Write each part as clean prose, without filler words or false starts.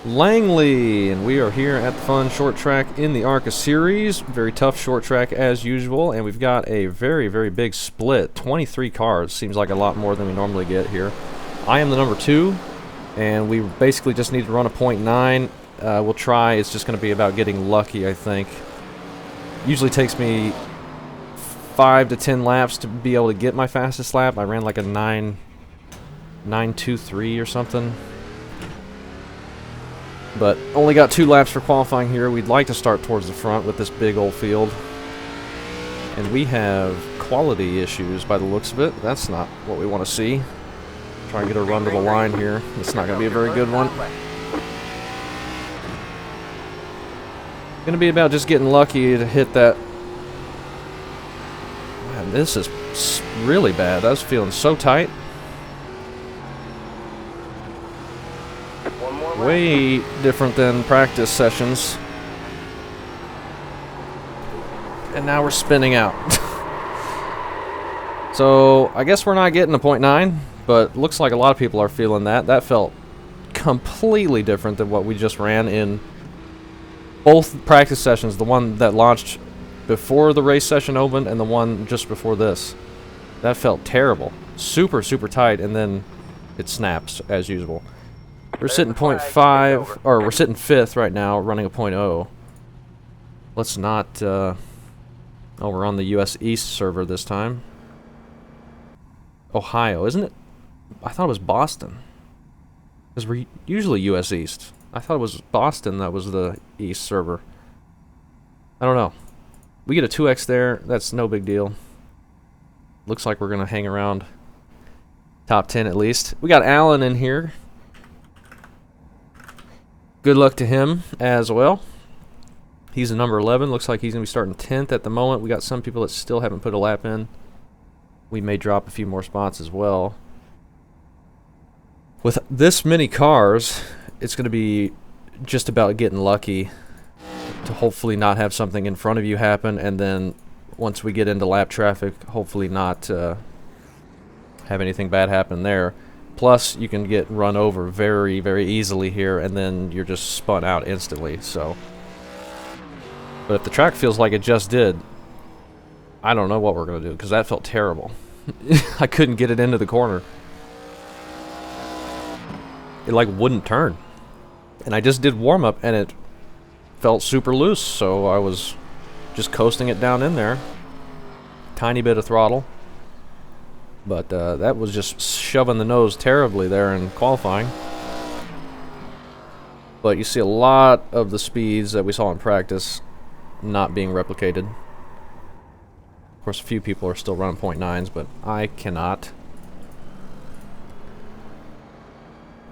Langley, and we are here at the fun short track in the ARCA Series. Very tough short track as usual, and we've got a very, very big split. 23 cars, seems like a lot more than we normally get here. I am the number 2, and we basically just need to run a .9. We'll try. It's just going to be about getting lucky, I think. Usually takes me 5 to 10 laps to be able to get my fastest lap. I ran like a 9.23 or something. But only got 2 laps for qualifying here. We'd like to start towards the front with this big old field. And we have quality issues by the looks of it. That's not what we want to see. Try and get a run to the line here. It's not going to be a very good one. Going to be about just getting lucky to hit that. Man, this is really bad. I was feeling so tight. Way different than practice sessions. And now we're spinning out. So, I guess we're not getting a .9, but looks like a lot of people are feeling that. That felt completely different than what we just ran in both practice sessions. The one that launched before the race session opened and the one just before this. That felt terrible. Super, super tight, and then it snaps as usual. We're sitting .5, or we're sitting 5th right now, running a .0. Let's not, oh, we're on the US East server this time. Ohio, isn't it? I thought it was Boston. Because we're usually US East. I thought it was Boston that was the East server. I don't know. We get a 2x there, that's no big deal. Looks like we're going to hang around top 10 at least. We got Allen in here. Good luck to him as well. He's a number 11. Looks like he's going to be starting 10th at the moment. We got some people that still haven't put a lap in. We may drop a few more spots as well. With this many cars, it's going to be just about getting lucky to hopefully not have something in front of you happen, and then once we get into lap traffic, hopefully not have anything bad happen there. Plus, you can get run over very, very easily here, and then you're just spun out instantly, so. But if the track feels like it just did, I don't know what we're going to do, because that felt terrible. I couldn't get it into the corner. It, like, wouldn't turn. And I just did warm-up, and it felt super loose, so I was just coasting it down in there. Tiny bit of throttle. But that was just shoving the nose terribly there in qualifying. But you see a lot of the speeds that we saw in practice not being replicated. Of course, a few people are still running .9s, but I cannot.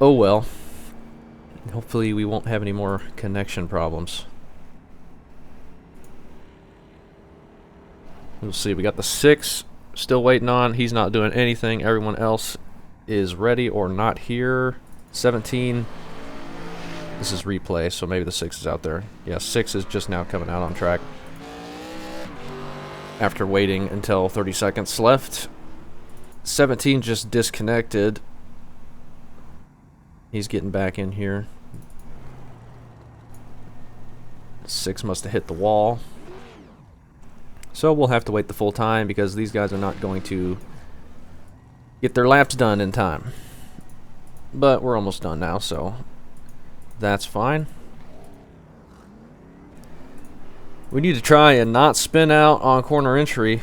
Oh well. Hopefully we won't have any more connection problems. We'll see. We got the 6 still waiting on. He's not doing anything. Everyone else is ready or not here. 17. This is replay, so maybe the 6 is out there. Yeah, 6 is just now coming out on track. After waiting until 30 seconds left. 17 just disconnected. He's getting back in here. 6 must have hit the wall. So we'll have to wait the full time because these guys are not going to get their laps done in time. But we're almost done now, so that's fine. We need to try and not spin out on corner entry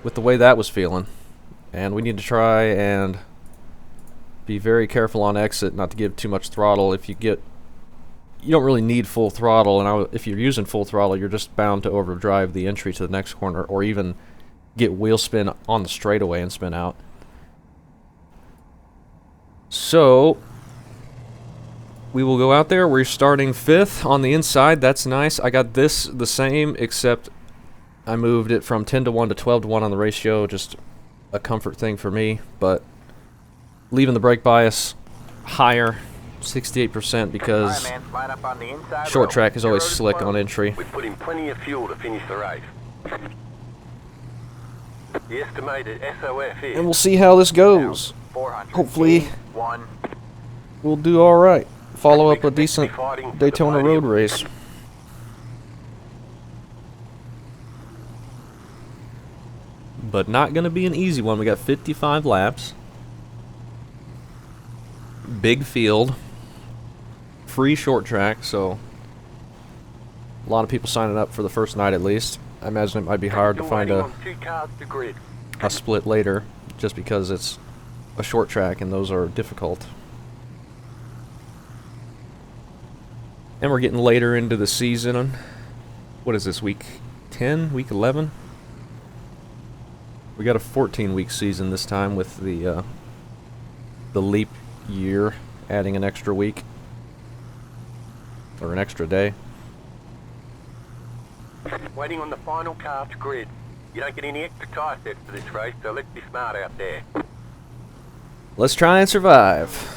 with the way that was feeling. And we need to try and be very careful on exit not to give too much throttle. If you don't really need full throttle, and if you're using full throttle, you're just bound to overdrive the entry to the next corner, or even get wheel spin on the straightaway and spin out. So we will go out there. We're starting 5th on the inside. That's nice. I got this the same, except I moved it from 10 to 1 to 12 to 1 on the ratio. Just a comfort thing for me, but leaving the brake bias higher, 68%, because short track is always slick on entry. We put in plenty of fuel to finish the race. The estimated SOF is... And we'll see how this goes. Hopefully, we'll do alright. follow up a decent Daytona road race. But not going to be an easy one. We got 55 laps. Big field. Free short track, so a lot of people signing up for the first night at least. I imagine it might be hard to find a split later, just because it's a short track and those are difficult. And we're getting later into the season. What is this, week 10, week 11? We got a 14-week season this time with the leap year adding an extra week. Or an extra day. Waiting on the final car to grid. You don't get any extra tyre sets for this race, so let's be smart out there. Let's try and survive.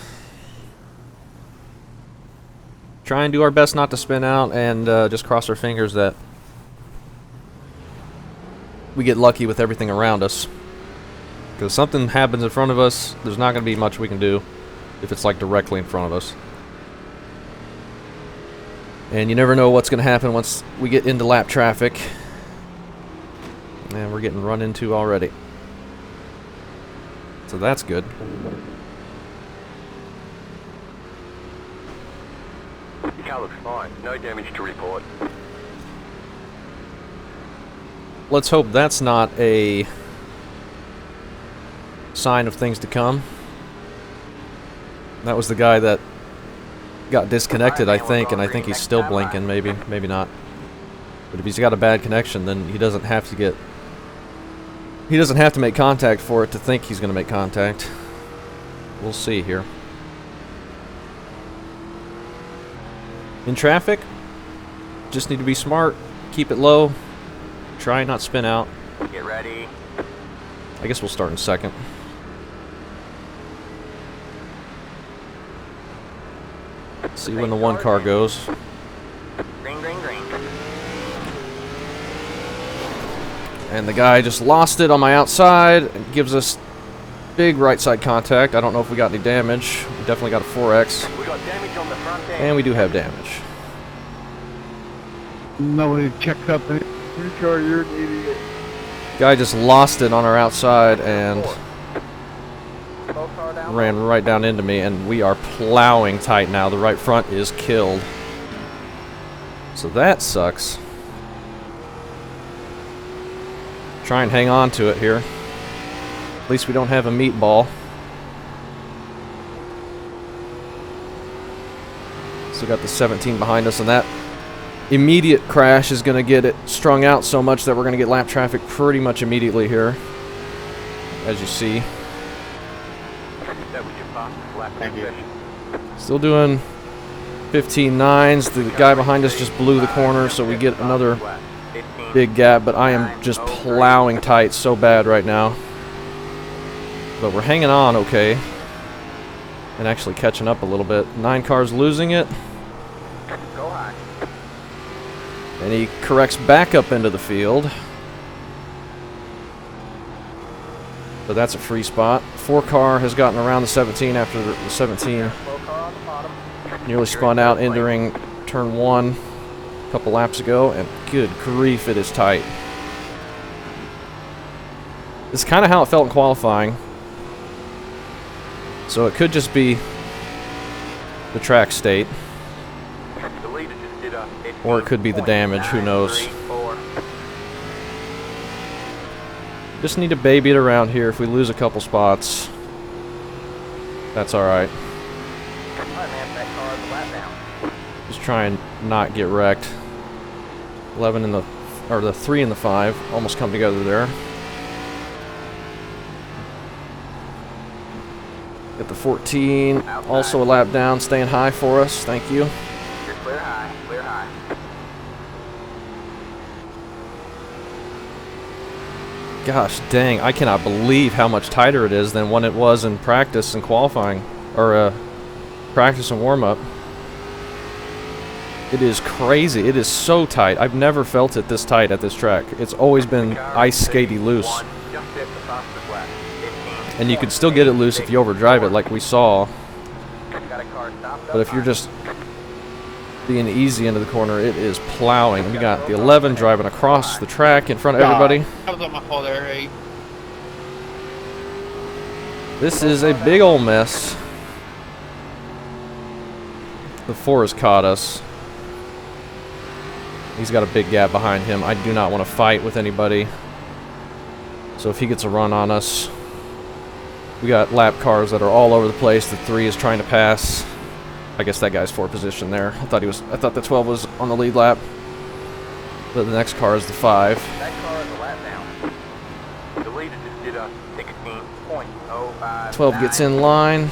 Try and do our best not to spin out, and just cross our fingers that we get lucky with everything around us. Because something happens in front of us, there's not going to be much we can do if it's like directly in front of us. And you never know what's going to happen once we get into lap traffic. And we're getting run into already. So that's good. The car looks fine. No damage to report. Let's hope that's not a sign of things to come. That was the guy that got disconnected, I think, and I think he's still blinking. Maybe not. But if he's got a bad connection, then he doesn't have to get... He doesn't have to make contact for it to think he's going to make contact. We'll see here. In traffic, just need to be smart, keep it low, try not spin out. Get ready. I guess we'll start in second. See when the one car goes. Green, green, green. And the guy just lost it on my outside. It gives us big right side contact. I don't know if we got any damage. We definitely got a 4X. We got damage on the front end. And we do have damage. Nobody checked up in your car, you're an idiot. Guy just lost it on our outside and ran right down into me, and we are plowing tight now. The right front is killed. So that sucks. Try and hang on to it here. At least we don't have a meatball. Still got the 17 behind us, and that immediate crash is going to get it strung out so much that we're going to get lap traffic pretty much immediately here, as you see. That was your fastest lap session. Still doing 15.9s. The guy behind us just blew the corner, so we get another big gap, but I am just plowing tight so bad right now. But we're hanging on okay. And actually catching up a little bit. 9 cars losing it. Go high. And he corrects back up into the field. So that's a free spot. 4 car has gotten around the 17 after the 17 nearly spun out entering turn 1 a couple laps ago, and good grief, it is tight. This is kind of how it felt in qualifying. So it could just be the track state. Or it could be the damage, who knows. Just need to baby it around here. If we lose a couple spots, that's alright. Just try and not get wrecked. 11 in the, or the 3 and the 5 almost come together there. Get the 14, also a lap down, staying high for us. Thank you. You're clear high, clear high. Gosh dang, I cannot believe how much tighter it is than when it was in practice and qualifying, or practice and warm-up. It is crazy. It is so tight. I've never felt it this tight at this track. It's always been ice skatey loose. And you can still get it loose if you overdrive it like we saw. Got a car But if you're just being easy into the corner, it is plowing. We got the 11 driving across the track in front of everybody. That was on my fault there, hey. This is a big old mess. The 4 has caught us. He's got a big gap behind him. I do not want to fight with anybody. So if he gets a run on us, we got lap cars that are all over the place. The 3 is trying to pass. I guess that guy's 4th position there. I thought the 12 was on the lead lap. But the next car is the 5. That car is a lap down. The leader just did a 16.059. 12 gets in line.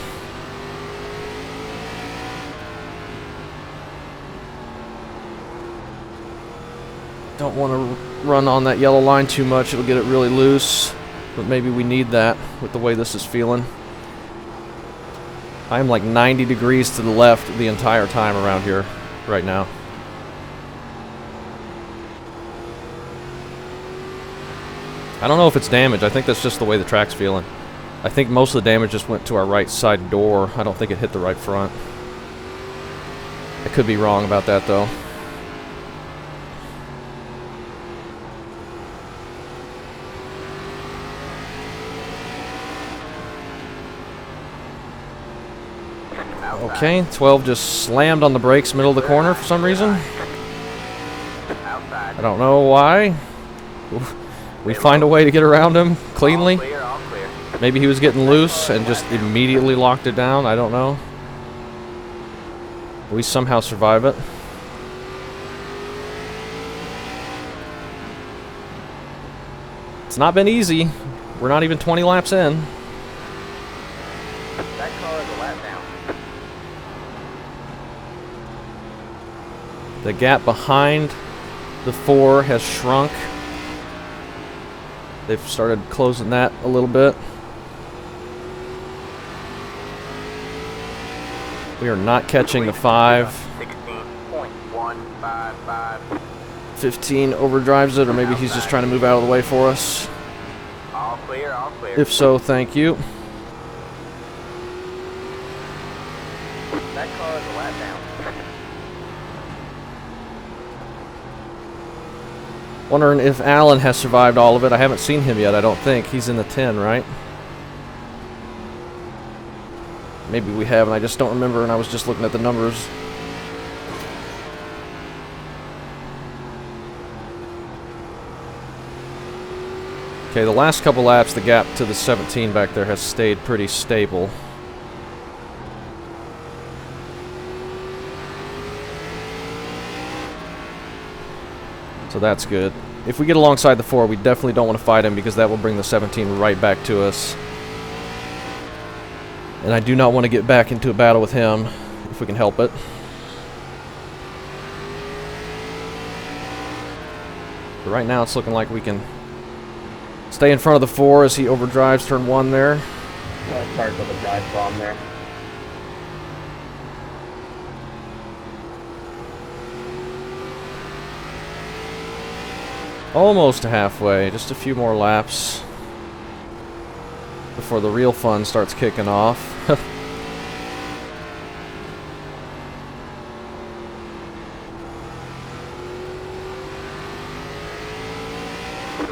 Don't want to run on that yellow line too much. It'll get it really loose. But maybe we need that with the way this is feeling. I'm like 90 degrees to the left the entire time around here right now. I don't know if it's damage. I think that's just the way the track's feeling. I think most of the damage just went to our right side door. I don't think it hit the right front. I could be wrong about that though. Okay, 12 just slammed on the brakes middle of the corner for some reason. I don't know why. We find a way to get around him cleanly. Maybe he was getting loose and just immediately locked it down. I don't know. We somehow survive it. It's not been easy. We're not even 20 laps in. That car is a lap down. The gap behind the 4 has shrunk. They've started closing that a little bit. We are not catching the 5. 16.155. 15 overdrives it, or maybe he's just trying to move out of the way for us. All clear, all clear. If so, thank you. That car is a lap down. Wondering if Alan has survived all of it. I haven't seen him yet, I don't think. He's in the 10, right? Maybe we have, and I just don't remember, and I was just looking at the numbers. Okay, the last couple laps, the gap to the 17 back there has stayed pretty stable. So that's good. If we get alongside the 4, we definitely don't want to fight him because that will bring the 17 right back to us. And I do not want to get back into a battle with him if we can help it. But right now it's looking like we can stay in front of the 4 as he overdrives turn 1 there. Sorry for the drive bomb there. Almost halfway, just a few more laps before the real fun starts kicking off. The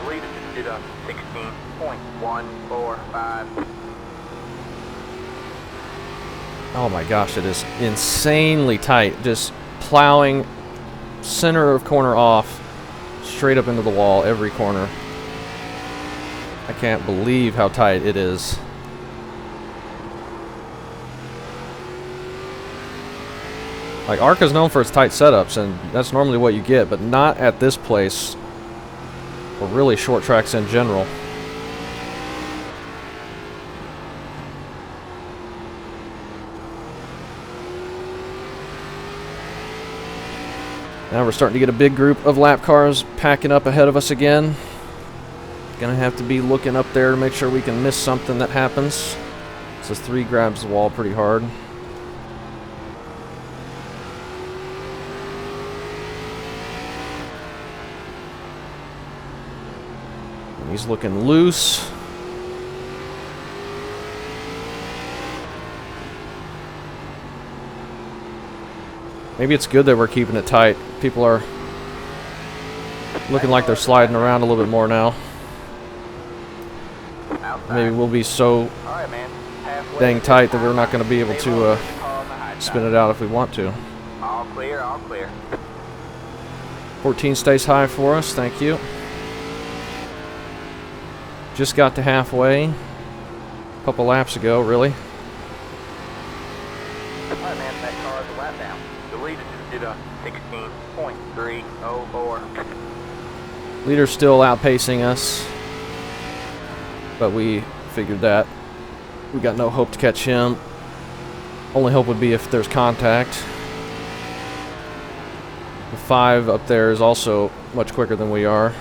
leader just did a 16.145. Oh my gosh, it is insanely tight. Just plowing center of corner off, straight up into the wall every corner. I can't believe how tight it is. Like, ARCA's known for its tight setups, and that's normally what you get, but not at this place, or really short tracks in general. Now we're starting to get a big group of lap cars packing up ahead of us again. Gonna have to be looking up there to make sure we can miss something that happens. So 3 grabs the wall pretty hard. And he's looking loose. Maybe it's good that we're keeping it tight. People are looking like they're sliding around a little bit more now. Maybe we'll be so dang tight that we're not going to be able to spin it out if we want to. All clear, all clear. 14 stays high for us, thank you. Just got to halfway. A couple laps ago, really. Alright, man, that car is a lap down. The leader just did a 16.304. Leader's still outpacing us, but we figured that. We got no hope to catch him. Only hope would be if there's contact. The 5 up there is also much quicker than we are.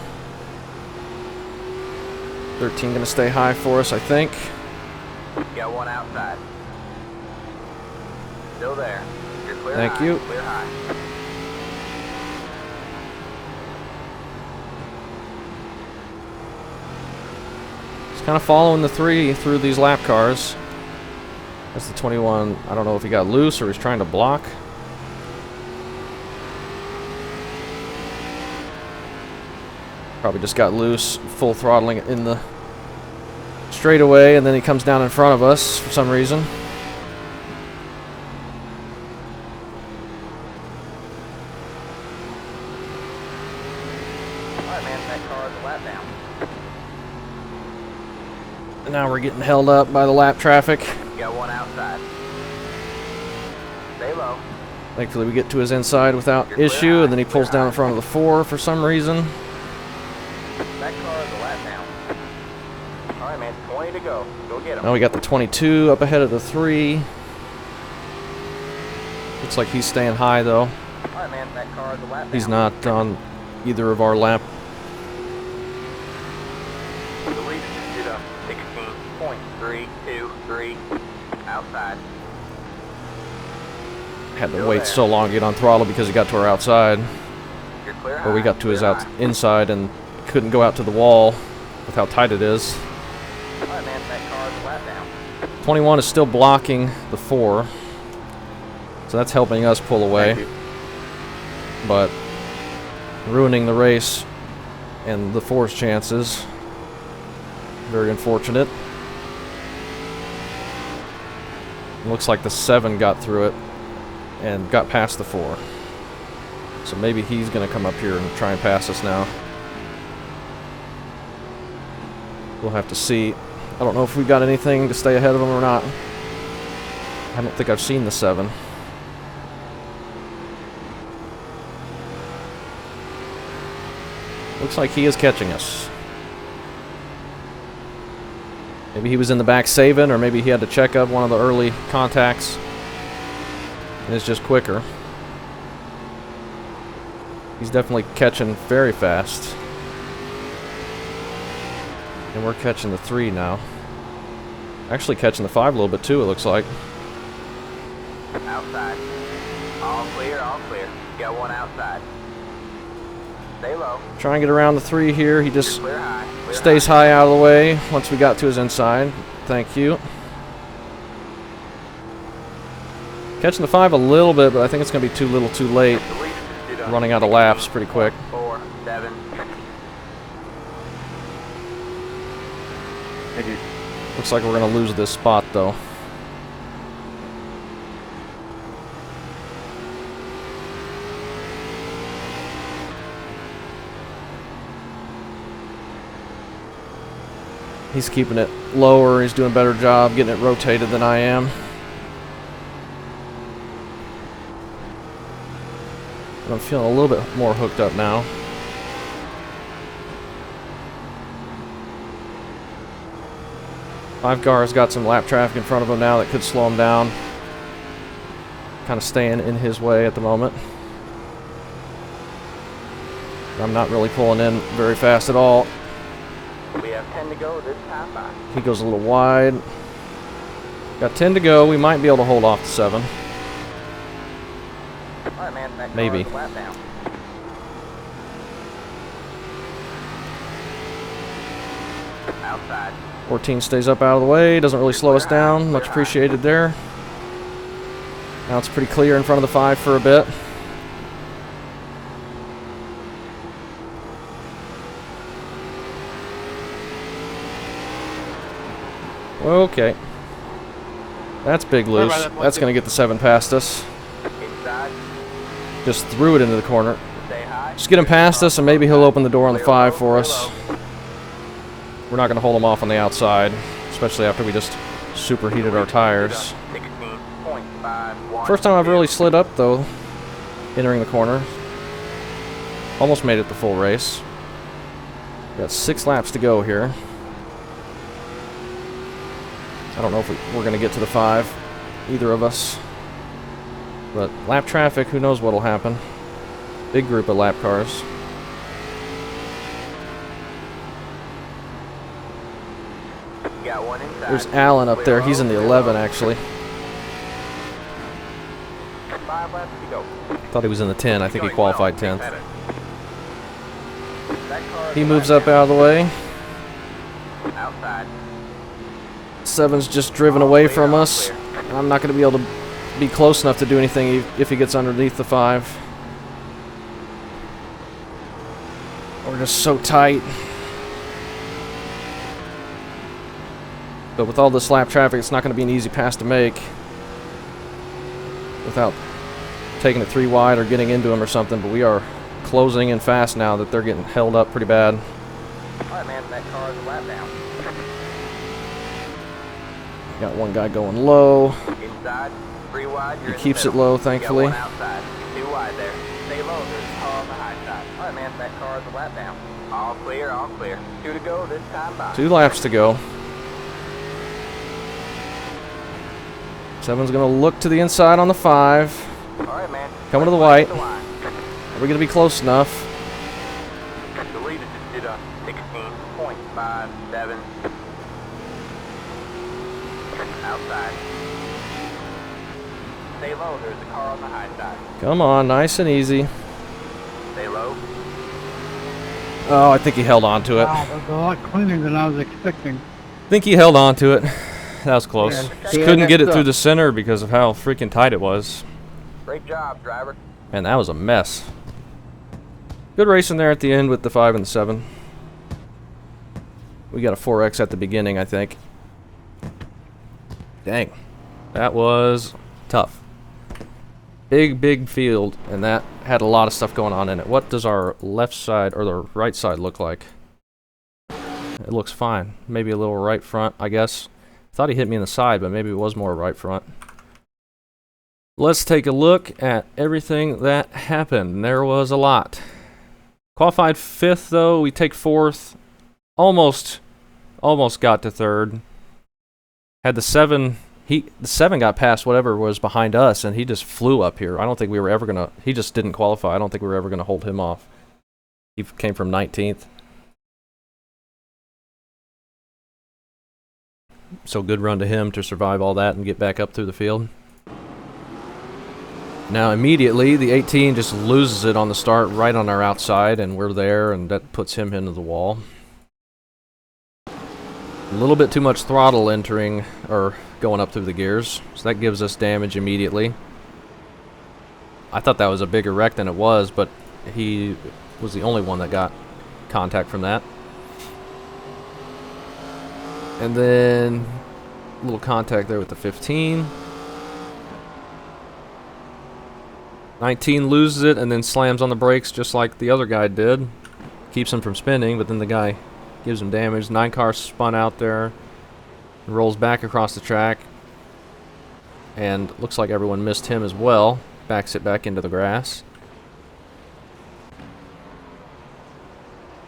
13 gonna stay high for us, I think. Got one outside. Still there. You're clear. Thank high, you. Clear high. He's kind of following the 3 through these lap cars. That's the 21. I don't know if he got loose or he's trying to block. Probably just got loose, full throttling in the straightaway, and then he comes down in front of us for some reason. Alright, man, that car is a lap down. And now we're getting held up by the lap traffic. Got one outside. Stay low. Thankfully we get to his inside without issue, and then he pulls down in front of the 4 for some reason. That car is a lap down. Alright, man, 20 to go. Go get him. Now we got the 22 up ahead of the 3. Looks like he's staying high though. Alright, man, that car is a lap down. He's not on either of our lap. The leader just did a 16.323 outside. Had to wait so long to get on throttle because he got to our outside. You're clear. But we high, got to his clear out high. inside and couldn't go out to the wall with how tight it is. Alright, man, that car is a lap down. 21 is still blocking the 4. So that's helping us pull away. But ruining the race and the 4's chances. Very unfortunate. Looks like the 7 got through it and got past the 4. So maybe he's going to come up here and try and pass us now. We'll have to see. I don't know if we got anything to stay ahead of him or not. I don't think I've seen the 7. Looks like he is catching us. Maybe he was in the back saving, or maybe he had to check up one of the early contacts and is just quicker. He's definitely catching very fast. And we're catching the 3 now. Actually catching the 5 a little bit too, it looks like. Outside. All clear, all clear. Got one outside. Stay low. Try and get around the 3 here. He just Clear high. Clear stays high out of the way once we got to his inside. Thank you. Catching the 5 a little bit, but I think it's going to be too little too late. Running out of laps pretty quick. 4, 7. Looks like we're going to lose this spot, though. He's keeping it lower. He's doing a better job getting it rotated than I am. But I'm feeling a little bit more hooked up now. Five Gar's got some lap traffic in front of him now that could slow him down. Kind of staying in his way at the moment. I'm not really pulling in very fast at all. We have 10 to go this half by. He goes a little wide. Got 10 to go. We might be able to hold off the 7. Alright, man, that car Maybe. is a lap down. Outside. 14 stays up out of the way. Doesn't really slow us down. Much appreciated there. Now it's pretty clear in front of the 5 for a bit. Okay. That's big Sorry loose. about that, That's going to get the 7 past us. Inside. Just threw it into the corner. Stay high. Just get him past us, and maybe he'll open the door on the 5 for us. We're not going to hold him off on the outside, especially after we just superheated our tires. 16.51. First time I've really slid up, though, entering the corner. Almost made it the full race. Got 6 laps to go here. I don't know if we're going to get to the 5, either of us. But lap traffic, who knows what'll happen. Big group of lap cars. Got one inside. There's Alan up there. He's in the 11, actually. 5 laps to go. Thought he was in the 10. I think he qualified 10th. That car is He moves up out of the way. outside. 7's just driven away from us. I'm not going to be able to be close enough to do anything if he gets underneath the 5. We're just so tight. But with all this lap traffic, it's not going to be an easy pass to make without taking it 3 wide or getting into him or something. But we are closing in fast now that they're getting held up pretty bad. Alright, man, that car is a lap down. Got one guy going low. Inside, 3 wide, you're He in keeps the it middle. low, You got thankfully. one outside, 2 wide there. Stay low, there's a car on the high side. Alright, man, that car is a lap down. All clear, all clear. 2 to go this time by. 2 laps to go. 7's going to look to the inside on the 5. Alright, man. Coming to the Right white. to the line. Are we going to be close enough? The leader just did a 16.57. Outside. Stay low, there's a car on the high side. Come on, nice and easy. Stay low. Oh, I think he held on to it. Wow, that's a lot cleaner than I was expecting. I think he held on to it. That was close. Yeah, Just yeah, couldn't get it that's through up. the center because of how freaking tight it was. Great job, driver. And that was a mess. Good racing there at the end with the 5 and the 7. We got a 4X at the beginning, I think. Dang. That was tough. Big field, and that had a lot of stuff going on in it. What does our left side or the right side look like? It looks fine. Maybe a little right front, I guess. Thought he hit me in the side, but maybe it was more right front. Let's take a look at everything that happened. There was a lot. Qualified 5th, though. We take 4th. Almost got to 3rd. Had the 7. The 7 got past whatever was behind us, and he just flew up here. I don't think we were ever gonna. He just didn't qualify. I don't think we were ever gonna hold him off. He came from 19th. So good run to him to survive all that and get back up through the field. Now immediately the 18 just loses it on the start right on our outside, and we're there, and that puts him into the wall. A little bit too much throttle entering or going up through the gears, so that gives us damage immediately. I thought that was a bigger wreck than it was, but he was the only one that got contact from that. And then a little contact there with the 15. 19 loses it and then slams on the brakes just like the other guy did. Keeps him from spinning, but then the guy gives him damage. 9 car spun out there. Rolls back across the track. And looks like everyone missed him as well. Backs it back into the grass.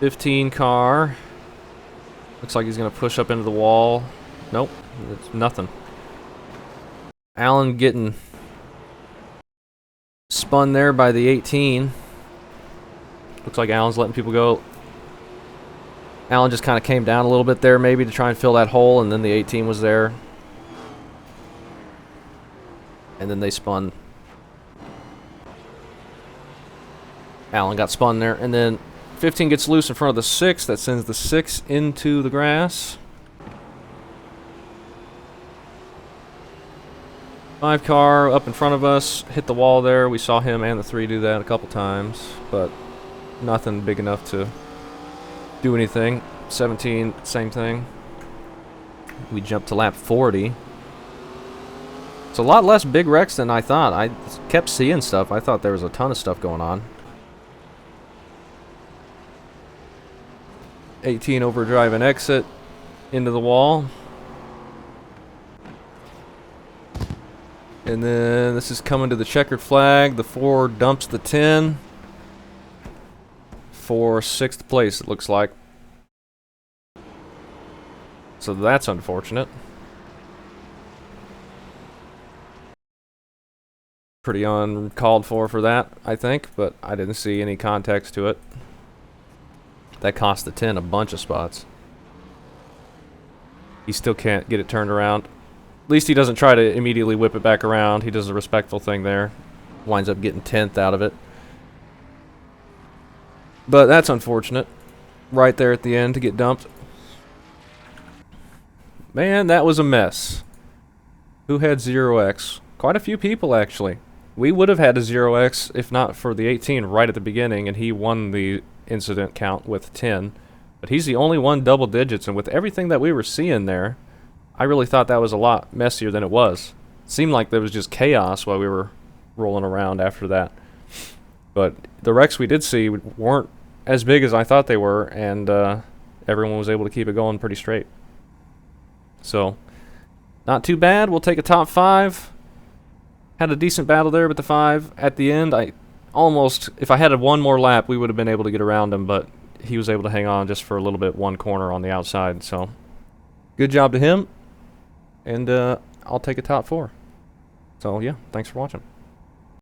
15 car. Looks like he's going to push up into the wall. Nope, it's nothing. Alan getting spun there by the 18. Looks like Alan's letting people go. Alan just kind of came down a little bit there maybe to try and fill that hole, and then the 18 was there. And then they spun. Alan got spun there, and then 15 gets loose in front of the 6. That sends the 6 into the grass. 5 car up in front of us, hit the wall there. We saw him and the 3 do that a couple times, but nothing big enough to do anything. 17, same thing. We jumped to lap 40. It's a lot less big wrecks than I thought. I kept seeing stuff. I thought there was a ton of stuff going on. 18 overdrive and exit into the wall. And then this is coming to the checkered flag. The 4 dumps the 10 for 6th place, it looks like. So that's unfortunate. Pretty uncalled for that, I think, but I didn't see any context to it. That cost the 10 a bunch of spots. He still can't get it turned around. At least he doesn't try to immediately whip it back around. He does a respectful thing there. Winds up getting 10th out of it. But that's unfortunate. Right there at the end to get dumped. Man, that was a mess. Who had 0x? Quite a few people, actually. We would have had a 0x if not for the 18 right at the beginning, and he won the incident count with 10. But he's the only one double digits, and with everything that we were seeing there, I really thought that was a lot messier than it was. It seemed like there was just chaos while we were rolling around after that. But the wrecks we did see weren't as big as I thought they were, and everyone was able to keep it going pretty straight. So, not too bad. We'll take a top 5. Had a decent battle there with the 5. At the end, I almost, if I had one more lap, we would have been able to get around him, but he was able to hang on just for a little bit, one corner on the outside. So, good job to him. And I'll take a top 4. So, yeah, thanks for watching.